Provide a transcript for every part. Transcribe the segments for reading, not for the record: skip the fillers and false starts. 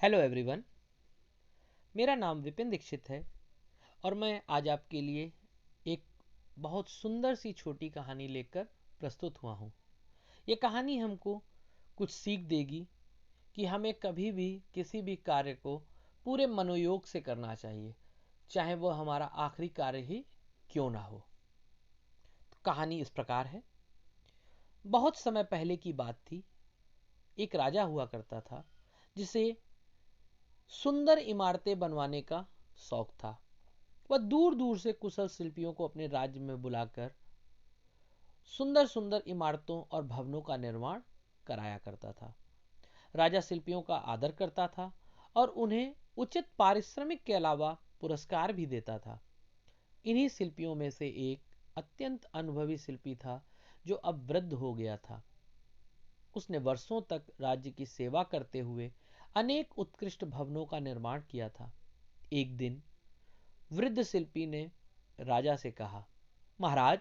Hello everyone. मेरा नाम विपिन दीक्षित है और मैं आज आपके लिए एक बहुत सुंदर सी छोटी कहानी लेकर प्रस्तुत हुआ हूँ। ये कहानी हमको कुछ सीख देगी कि हमें कभी भी किसी भी कार्य को पूरे मनोयोग से करना चाहिए, चाहे वो हमारा आखिरी कार्य ही क्यों ना हो। तो कहानी इस प्रकार है। बहुत समय पहले की बात थी। एक राजा हुआ करता था जिसे सुंदर इमारतें बनवाने का शौक था। वह दूर दूर से कुशल शिल्पियों को अपने राज्य में बुलाकर सुंदर सुंदर इमारतों और भवनों का निर्माण कराया करता था। राजा शिल्पियों का आदर करता था और उन्हें उचित पारिश्रमिक के अलावा पुरस्कार भी देता था। इन्हीं शिल्पियों में से एक अत्यंत अनुभवी शिल्पी था जो अब वृद्ध हो गया था। उसने वर्षों तक राज्य की सेवा करते हुए अनेक उत्कृष्ट भवनों का निर्माण किया था। एक दिन वृद्ध शिल्पी ने राजा से कहा, महाराज,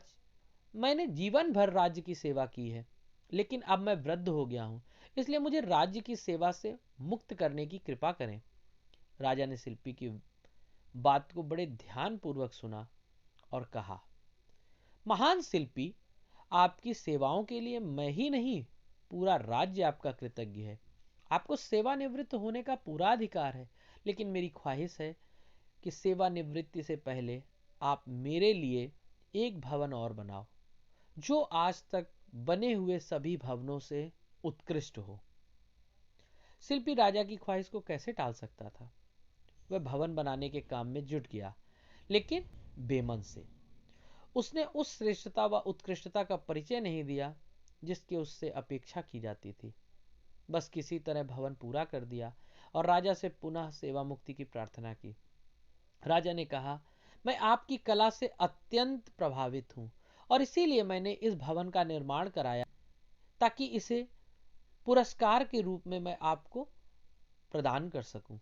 मैंने जीवन भर राज्य की सेवा की है, लेकिन अब मैं वृद्ध हो गया हूं, इसलिए मुझे राज्य की सेवा से मुक्त करने की कृपा करें। राजा ने शिल्पी की बात को बड़े ध्यान पूर्वक सुना और कहा, महान शिल्पी, आपकी सेवाओं के लिए मैं ही नहीं, पूरा राज्य आपका कृतज्ञ है। आपको सेवानिवृत्त होने का पूरा अधिकार है, लेकिन मेरी ख्वाहिश है कि सेवानिवृत्ति से पहले आप मेरे लिए एक भवन और बनाओ जो आज तक बने हुए सभी भवनों से उत्कृष्ट हो। शिल्पी राजा की ख्वाहिश को कैसे टाल सकता था। वह भवन बनाने के काम में जुट गया, लेकिन बेमन से। उसने उस श्रेष्ठता व उत्कृष्टता का परिचय नहीं दिया जिसकी उससे अपेक्षा की जाती थी। बस किसी तरह भवन पूरा कर दिया और राजा से पुनः सेवा मुक्ति की प्रार्थना की। राजा ने कहा, मैं आपकी कला से अत्यंत प्रभावित हूं और इसीलिए मैंने इस भवन का निर्माण कराया ताकि इसे पुरस्कार के रूप में मैं आपको प्रदान कर सकूं।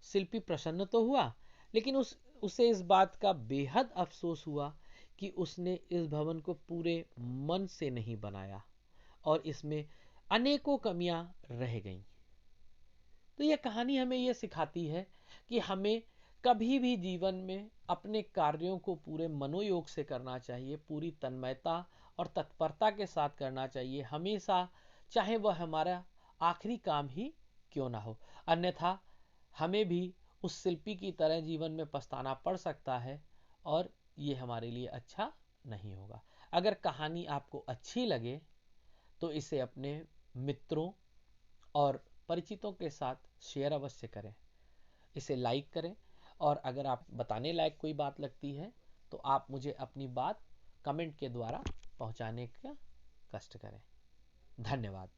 शिल्पी प्रसन्न तो हुआ, लेकिन उसे इस बात का बेहद अफसोस हुआ कि उसने इस भवन को पूरे मन से नहीं बनाया और इसमें अनेकों कमियां रह गईं। तो यह कहानी हमें यह सिखाती है कि हमें कभी भी जीवन में अपने कार्यों को पूरे मनोयोग से करना चाहिए, पूरी तन्मयता और तत्परता के साथ करना चाहिए हमेशा, चाहे वह हमारा आखिरी काम ही क्यों ना हो। अन्यथा हमें भी उस शिल्पी की तरह जीवन में पछताना पड़ सकता है और ये हमारे लिए अच्छा नहीं होगा। अगर कहानी आपको अच्छी लगे तो इसे अपने मित्रों और परिचितों के साथ शेयर अवश्य करें, इसे लाइक करें और अगर आप बताने लायक कोई बात लगती है तो आप मुझे अपनी बात कमेंट के द्वारा पहुंचाने का कष्ट करें। धन्यवाद।